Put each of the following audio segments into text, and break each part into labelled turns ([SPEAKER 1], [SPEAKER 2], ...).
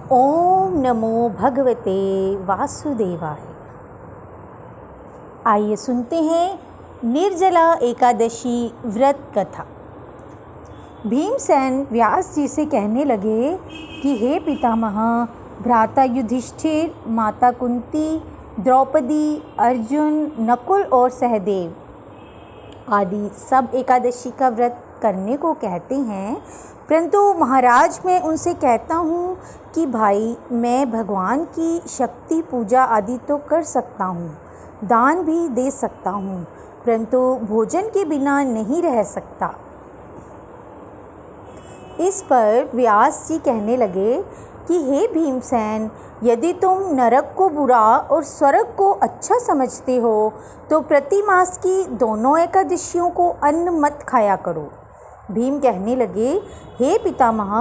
[SPEAKER 1] ओम नमो भगवते वासुदेवाय। आइए सुनते हैं निर्जला एकादशी व्रत कथा। भीमसेन व्यास जी से कहने लगे कि हे पितामह, भ्राता युधिष्ठिर, माता कुंती, द्रौपदी, अर्जुन, नकुल और सहदेव आदि सब एकादशी का व्रत करने को कहते हैं, परंतु महाराज मैं उनसे कहता हूँ कि भाई, मैं भगवान की शक्ति पूजा आदि तो कर सकता हूँ, दान भी दे सकता हूँ, परंतु भोजन के बिना नहीं रह सकता। इस पर व्यास जी कहने लगे कि हे भीमसेन, यदि तुम नरक को बुरा और स्वर्ग को अच्छा समझते हो तो प्रति मास की दोनों एकादशियों को अन्न मत खाया करो। भीम कहने लगे, हे पितामह,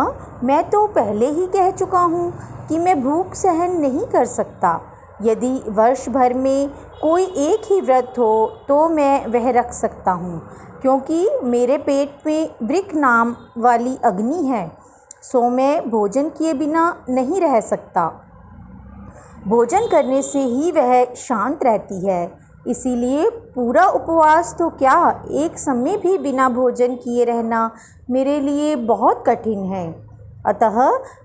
[SPEAKER 1] मैं तो पहले ही कह चुका हूँ कि मैं भूख सहन नहीं कर सकता। यदि वर्ष भर में कोई एक ही व्रत हो तो मैं वह रख सकता हूँ, क्योंकि मेरे पेट में वृक नाम वाली अग्नि है, सो मैं भोजन किए बिना नहीं रह सकता। भोजन करने से ही वह शांत रहती है, इसीलिए पूरा उपवास तो क्या, एक समय भी बिना भोजन किए रहना मेरे लिए बहुत कठिन है। अतः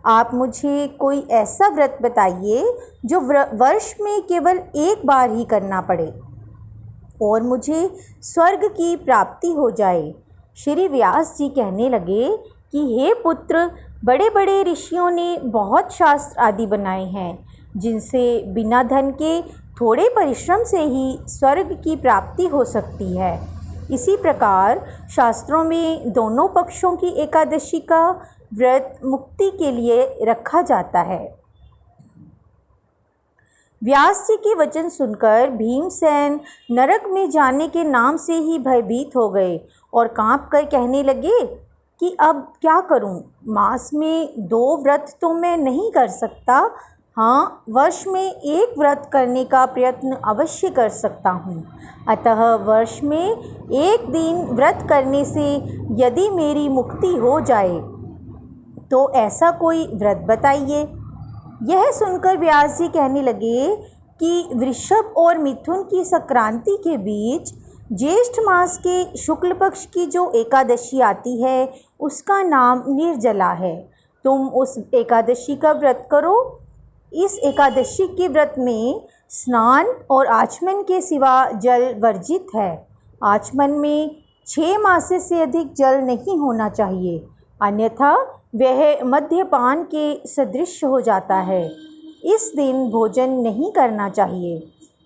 [SPEAKER 1] आप मुझे कोई ऐसा व्रत बताइए जो वर्ष में केवल एक बार ही करना पड़े और मुझे स्वर्ग की प्राप्ति हो जाए। श्री व्यास जी कहने लगे कि हे पुत्र, बड़े बड़े ऋषियों ने बहुत शास्त्र आदि बनाए हैं, जिनसे बिना धन के थोड़े परिश्रम से ही स्वर्ग की प्राप्ति हो सकती है। इसी प्रकार शास्त्रों में दोनों पक्षों की एकादशी का व्रत मुक्ति के लिए रखा जाता है। व्यास जी के वचन सुनकर भीमसेन नरक में जाने के नाम से ही भयभीत हो गए और कांप कर कहने लगे कि अब क्या करूं? मास में 2 व्रत तो मैं नहीं कर सकता, हाँ, वर्ष में एक व्रत करने का प्रयत्न अवश्य कर सकता हूँ। अतः वर्ष में एक दिन व्रत करने से यदि मेरी मुक्ति हो जाए तो ऐसा कोई व्रत बताइए। यह सुनकर व्यास जी कहने लगे कि वृषभ और मिथुन की संक्रांति के बीच ज्येष्ठ मास के शुक्ल पक्ष की जो एकादशी आती है उसका नाम निर्जला है। तुम उस एकादशी का व्रत करो। इस एकादशी के व्रत में स्नान और आचमन के सिवा जल वर्जित है। आचमन में 6 मासे से अधिक जल नहीं होना चाहिए, अन्यथा वह मद्यपान के सदृश हो जाता है। इस दिन भोजन नहीं करना चाहिए,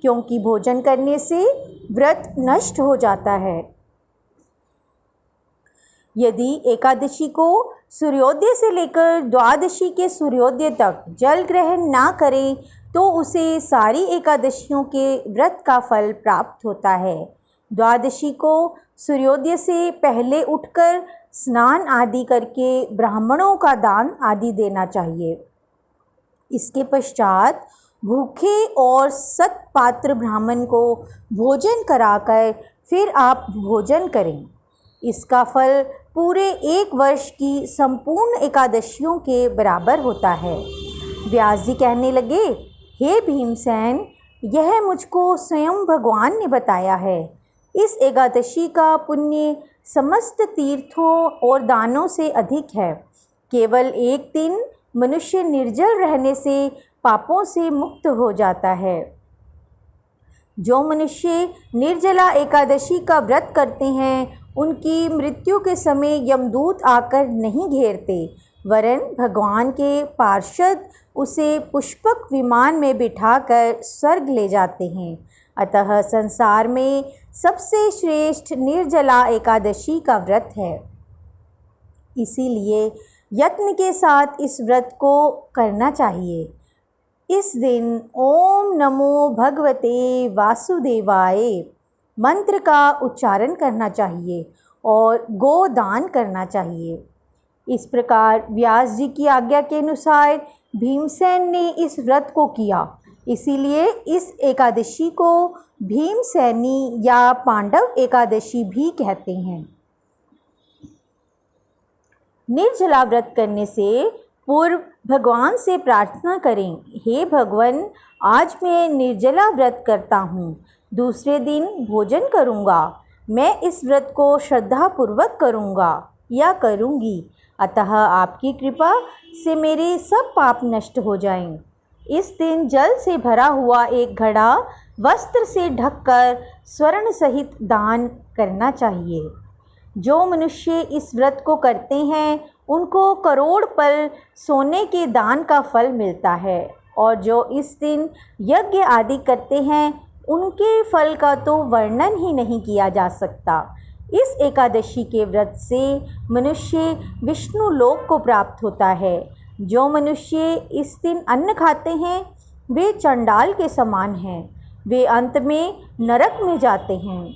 [SPEAKER 1] क्योंकि भोजन करने से व्रत नष्ट हो जाता है। यदि एकादशी को सूर्योदय से लेकर द्वादशी के सूर्योदय तक जल ग्रहण ना करें तो उसे सारी एकादशियों के व्रत का फल प्राप्त होता है। द्वादशी को सूर्योदय से पहले उठकर स्नान आदि करके ब्राह्मणों का दान आदि देना चाहिए। इसके पश्चात भूखे और सत्पात्र ब्राह्मण को भोजन कराकर फिर आप भोजन करें। इसका फल पूरे 1 वर्ष की संपूर्ण एकादशियों के बराबर होता है। व्यास जी कहने लगे, हे भीमसेन, यह मुझको स्वयं भगवान ने बताया है। इस एकादशी का पुण्य समस्त तीर्थों और दानों से अधिक है। केवल एक दिन मनुष्य निर्जल रहने से पापों से मुक्त हो जाता है। जो मनुष्य निर्जला एकादशी का व्रत करते हैं उनकी मृत्यु के समय यमदूत आकर नहीं घेरते, वरन भगवान के पार्षद उसे पुष्पक विमान में बिठाकर स्वर्ग ले जाते हैं। अतः संसार में सबसे श्रेष्ठ निर्जला एकादशी का व्रत है। इसीलिए यत्न के साथ इस व्रत को करना चाहिए। इस दिन ओम नमो भगवते वासुदेवाय मंत्र का उच्चारण करना चाहिए और गोदान करना चाहिए। इस प्रकार व्यास जी की आज्ञा के अनुसार भीमसेन ने इस व्रत को किया। इसीलिए इस एकादशी को भीमसेनी या पांडव एकादशी भी कहते हैं। निर्जला व्रत करने से पूर्व भगवान से प्रार्थना करें, हे भगवान, आज मैं निर्जला व्रत करता हूँ, दूसरे दिन भोजन करूँगा। मैं इस व्रत को श्रद्धापूर्वक करूँगा या करूँगी, अतः आपकी कृपा से मेरे सब पाप नष्ट हो जाएं। इस दिन जल से भरा हुआ एक घड़ा वस्त्र से ढककर स्वर्ण सहित दान करना चाहिए। जो मनुष्य इस व्रत को करते हैं उनको करोड़ पल सोने के दान का फल मिलता है, और जो इस दिन यज्ञ आदि करते हैं उनके फल का तो वर्णन ही नहीं किया जा सकता। इस एकादशी के व्रत से मनुष्य विष्णु लोक को प्राप्त होता है। जो मनुष्य इस दिन अन्न खाते हैं वे चंडाल के समान हैं, वे अंत में नरक में जाते हैं।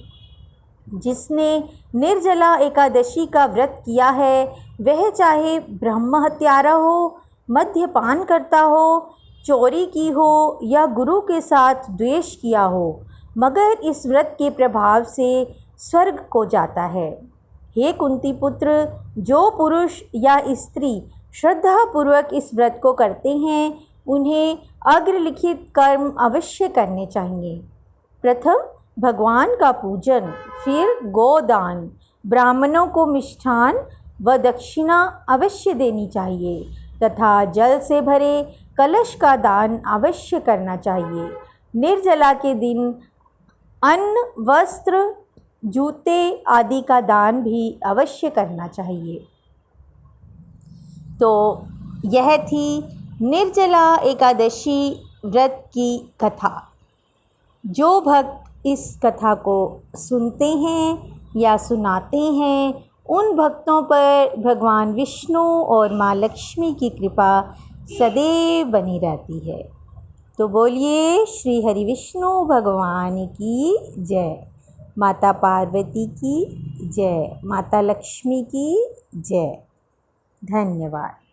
[SPEAKER 1] जिसने निर्जला एकादशी का व्रत किया है वह चाहे ब्रह्म हत्यारा हो, मद्यपान करता हो, चोरी की हो या गुरु के साथ द्वेष किया हो, मगर इस व्रत के प्रभाव से स्वर्ग को जाता है। हे कुंती पुत्र, जो पुरुष या स्त्री श्रद्धापूर्वक इस व्रत को करते हैं उन्हें अग्रलिखित कर्म अवश्य करने चाहिए। प्रथम भगवान का पूजन, फिर गोदान, ब्राह्मणों को मिष्ठान व दक्षिणा अवश्य देनी चाहिए तथा जल से भरे कलश का दान अवश्य करना चाहिए। निर्जला के दिन अन्न, वस्त्र, जूते आदि का दान भी अवश्य करना चाहिए। तो यह थी निर्जला एकादशी व्रत की कथा। जो भक्त इस कथा को सुनते हैं या सुनाते हैं उन भक्तों पर भगवान विष्णु और माँ लक्ष्मी की कृपा सदैव बनी रहती है। तो बोलिए श्री हरि विष्णु भगवान की जय, माता पार्वती की जय, माता लक्ष्मी की जय। धन्यवाद।